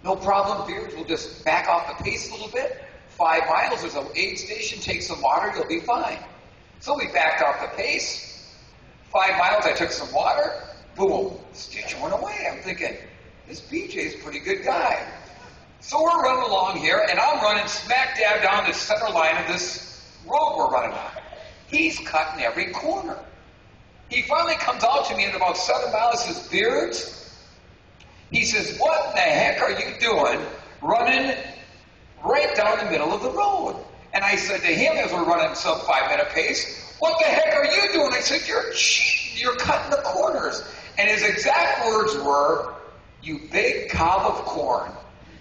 No problem, Beards. We'll just back off the pace a little bit. 5 miles, there's an aid station. Take some water, you'll be fine. So we backed off the pace. 5 miles, I took some water. Boom, stitch went away. I'm thinking, this BJ's a pretty good guy. So we're running along here, and I'm running smack dab down the center line of this road we're running on. He's cutting every corner. He finally comes out to me at about 7 miles and says, Beards, he says, what in the heck are you doing running right down the middle of the road? And I said to him as we're running sub 5 minute pace, what the heck are you doing? I said, you're cutting the corners. And his exact words were, you big cob of corn.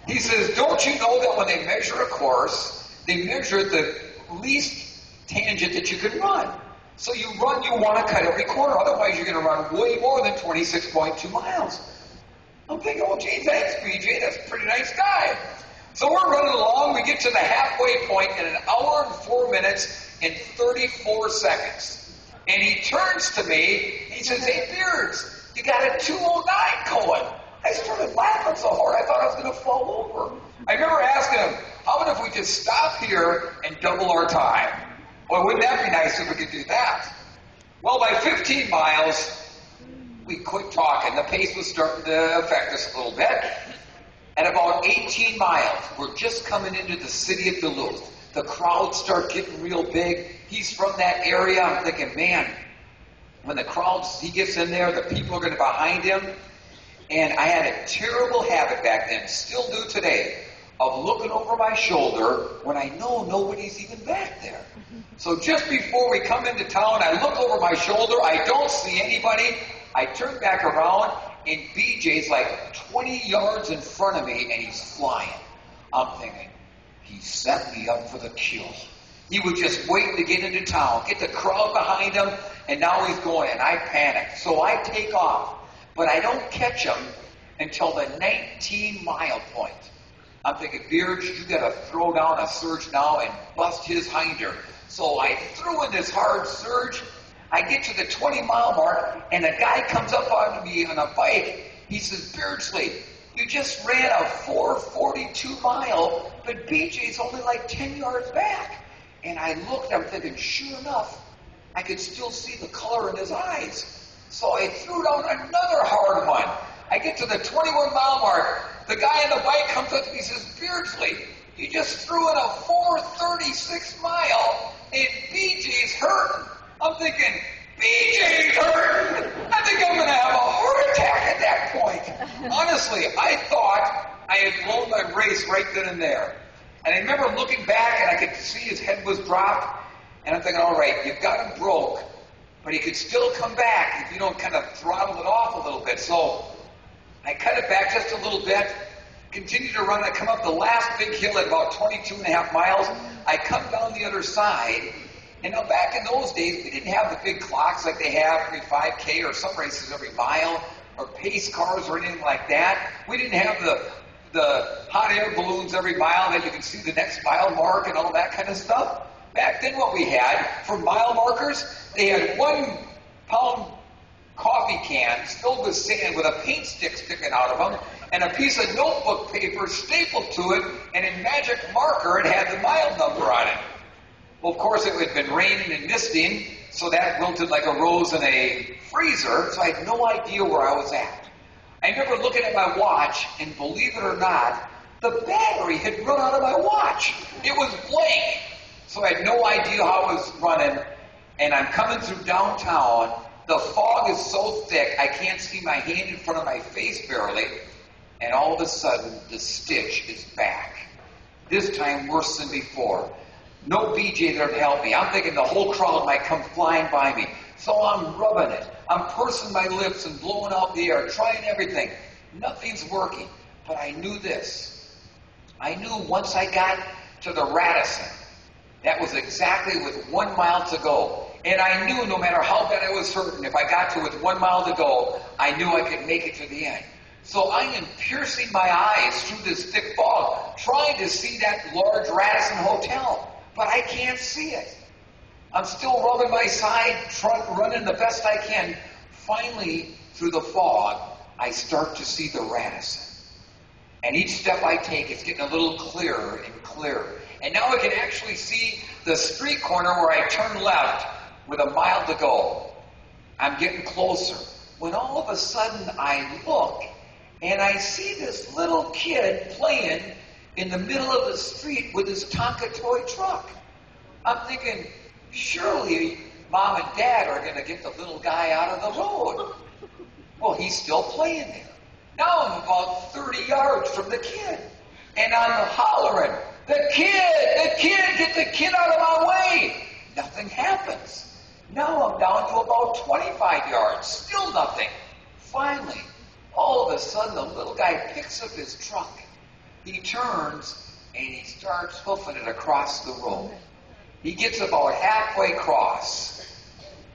He says, don't you know that when they measure a course, they measure the least tangent that you can run. So you want to cut every corner, otherwise you're going to run way more than 26.2 miles. I'm thinking, oh, gee, thanks, BJ, that's a pretty nice guy. So we're running along, we get to the halfway point in 1 hour and 4 minutes and 34 seconds. And he turns to me, he says, hey, Beards, you got a 2:09 going. I started laughing so hard I thought I was going to fall over. I remember asking him, how about if we just stop here and double our time? Well, wouldn't that be nice if we could do that? Well, by 15 miles, we quit talking. The pace was starting to affect us a little bit. At about 18 miles, we're just coming into the city of Duluth. The crowds start getting real big. He's from that area. I'm thinking, man, when the crowds, he gets in there, the people are going to be behind him. And I had a terrible habit back then, still do today, of looking over my shoulder when I know nobody's even back there. So just before we come into town, I look over my shoulder. I don't see anybody. I turn back around, and BJ's like 20 yards in front of me, and he's flying. I'm thinking, he set me up for the kill. He was just waiting to get into town, get the crowd behind him, and now he's going, and I panic. So I take off. But I don't catch him until the 19-mile point. I'm thinking, Beards, you got to throw down a surge now and bust his hinder. So I threw in this hard surge. I get to the 20-mile mark, and a guy comes up on me on a bike. He says, Beardsley, you just ran a 4:42 mile, but BJ's only like 10 yards back. And I looked, I'm thinking, sure enough, I could still see the color in his eyes. So I threw down another hard one. I get to the 21-mile mark. The guy on the bike comes up to me and says, Beardsley, you just threw in a 4:36 mile, and BJ's hurting. I'm thinking, BJ's hurting? I think I'm going to have a heart attack at that point. Honestly, I thought I had blown my race right then and there. And I remember looking back, and I could see his head was dropped. And I'm thinking, all right, you've got him broke. But he could still come back if you don't kind of throttle it off a little bit. So I cut it back just a little bit, continue to run. I come up the last big hill at about 22.5 miles. I come down the other side. And now back in those days, we didn't have the big clocks like they have every 5K or some races every mile or pace cars or anything like that. We didn't have the hot air balloons every mile that you can see the next mile mark and all that kind of stuff. Back then what we had for mile markers, they had 1 pound coffee cans filled with sand with a paint stick sticking out of them and a piece of notebook paper stapled to it, and in magic marker it had the mile number on it. Well, of course, it had been raining and misting, so that wilted like a rose in a freezer, so I had no idea where I was at. I remember looking at my watch, and believe it or not, the battery had run out of my watch. It was blank. So I had no idea how I was running, and I'm coming through downtown. The fog is so thick, I can't see my hand in front of my face barely, and all of a sudden, the stitch is back. This time worse than before. No BJ there to help me. I'm thinking the whole crowd might come flying by me. So I'm rubbing it. I'm pursing my lips and blowing out the air, trying everything. Nothing's working, but I knew this. I knew once I got to the Radisson, that was exactly with 1 mile to go. And I knew no matter how bad I was hurting, if I got to with 1 mile to go, I knew I could make it to the end. So I am piercing my eyes through this thick fog, trying to see that large Radisson hotel. But I can't see it. I'm still rubbing my side, running the best I can. Finally, through the fog, I start to see the Radisson. And each step I take, it's getting a little clearer and clearer. And now I can actually see the street corner where I turn left with a mile to go. I'm getting closer. When all of a sudden I look and I see this little kid playing in the middle of the street with his Tonka toy truck. I'm thinking, surely Mom and Dad are going to get the little guy out of the road. Well, he's still playing there. Now I'm about 30 yards from the kid. And I'm hollering, the kid, get the kid out of my way. Nothing happens. Now I'm down to about 25 yards. Still nothing. Finally, all of a sudden, the little guy picks up his truck. He turns and he starts hoofing it across the road. He gets about halfway across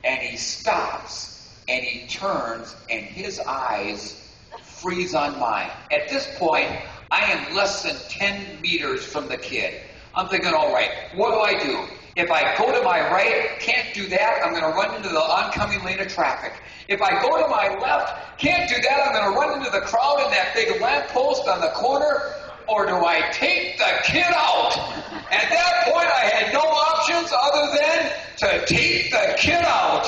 and he stops and he turns and his eyes freeze on mine. At this point, I am less than 10 meters from the kid. I'm thinking, all right, what do I do? If I go to my right, can't do that, I'm going to run into the oncoming lane of traffic. If I go to my left, can't do that, I'm going to run into the crowd in that big lamppost on the corner. Or do I take the kid out? At that point, I had no options other than to take the kid out.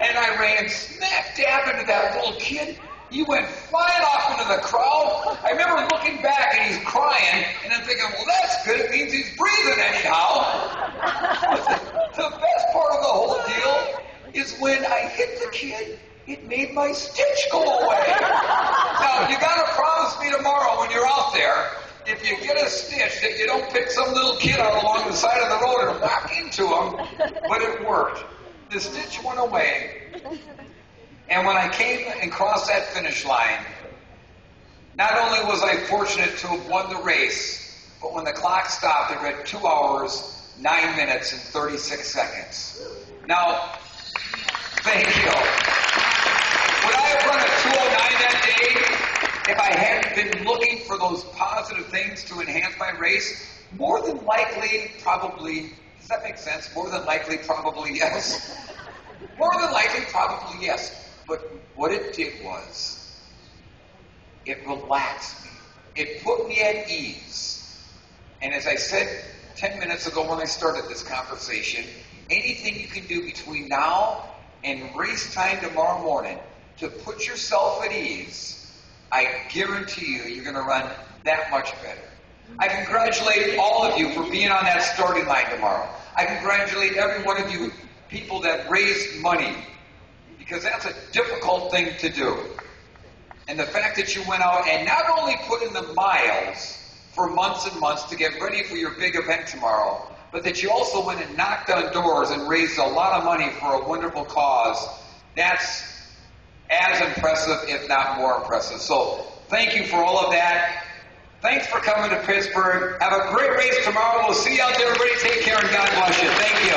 And I ran smack dab into that little kid. He went flying off into the crowd. I remember looking back and he's crying, and I'm thinking, well, that's good. It means he's breathing anyhow. The best part of the whole deal is when I hit the kid, it made my stitch go away. Now, you got to promise me tomorrow when you're out there, if you get a stitch, that you don't pick some little kid out along the side of the road and whack into him. But it worked. The stitch went away. And when I came and crossed that finish line, not only was I fortunate to have won the race, but when the clock stopped, it read 2 hours, 9 minutes, and 36 seconds. Now, thank you. Would I have run a 2:09 that day if I hadn't been looking for those positive things to enhance my race? More than likely, probably. Does that make sense? More than likely, probably yes. More than likely, probably yes. But what it did was, it relaxed me. It put me at ease. And as I said 10 minutes ago when I started this conversation, anything you can do between now and race time tomorrow morning to put yourself at ease, I guarantee you're going to run that much better. I congratulate all of you for being on that starting line tomorrow. I congratulate every one of you people that raised money, because that's a difficult thing to do. And the fact that you went out and not only put in the miles for months and months to get ready for your big event tomorrow, but that you also went and knocked on doors and raised a lot of money for a wonderful cause, that's as impressive, if not more impressive. So thank you for all of that. Thanks for coming to Pittsburgh. Have a great race tomorrow. We'll see you out there. Everybody take care and God bless you. Thank you.